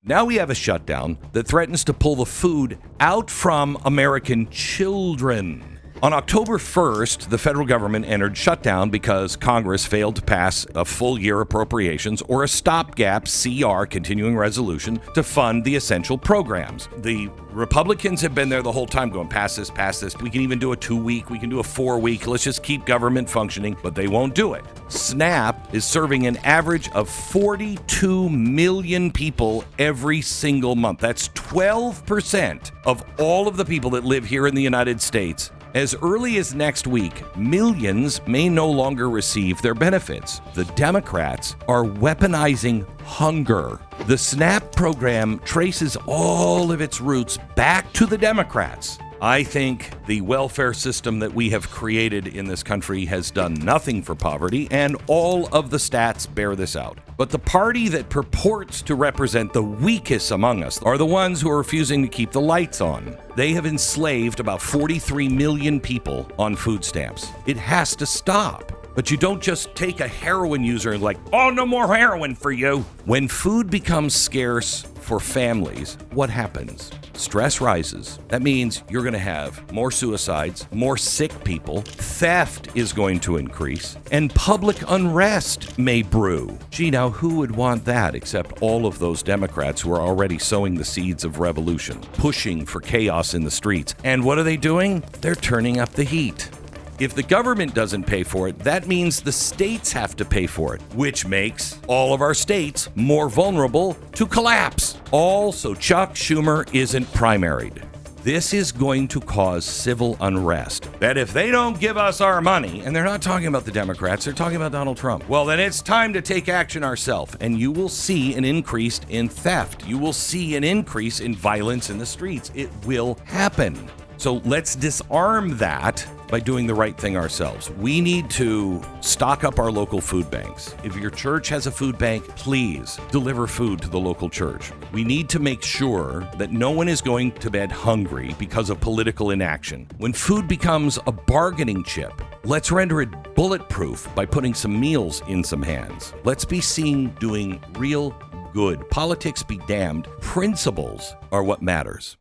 Now we have a shutdown that threatens to pull the food out from American children. On October 1st, the federal government entered shutdown because Congress failed to pass a full-year appropriations or a stopgap CR, continuing resolution, to fund the essential programs. The Republicans have been there the whole time going, pass this. We can even do a 2-week, we can do a 4-week. Let's just keep government functioning, but they won't do it. SNAP is serving an average of 42 million people every single month. That's 12% of all of the people that live here in the United States. As early as next week, millions may no longer receive their benefits. The Democrats are weaponizing hunger. The SNAP program traces all of its roots back to the Democrats. I think the welfare system that we have created in this country has done nothing for poverty, and all of the stats bear this out. But the party that purports to represent the weakest among us are the ones who are refusing to keep the lights on. They have enslaved about 43 million people on food stamps. It has to stop. But you don't just take a heroin user and oh, no more heroin for you. When food becomes scarce for families, what happens? Stress rises. That means you're going to have more suicides, more sick people, theft is going to increase, and public unrest may brew. Gee, now who would want that except all of those Democrats who are already sowing the seeds of revolution, pushing for chaos in the streets? And what are they doing? They're turning up the heat. If the government doesn't pay for it, that means the states have to pay for it, which makes all of our states more vulnerable to collapse. All so Chuck Schumer isn't primaried. This is going to cause civil unrest. That if they don't give us our money, and they're not talking about the Democrats, they're talking about Donald Trump, well, then it's time to take action ourselves. And you will see an increase in theft. You will see an increase in violence in the streets. It will happen. So let's disarm that by doing the right thing ourselves. We need to stock up our local food banks. If your church has a food bank, please deliver food to the local church. We need to make sure that no one is going to bed hungry because of political inaction. When food becomes a bargaining chip, let's render it bulletproof by putting some meals in some hands. Let's be seen doing real good. Politics be damned. Principles are what matters.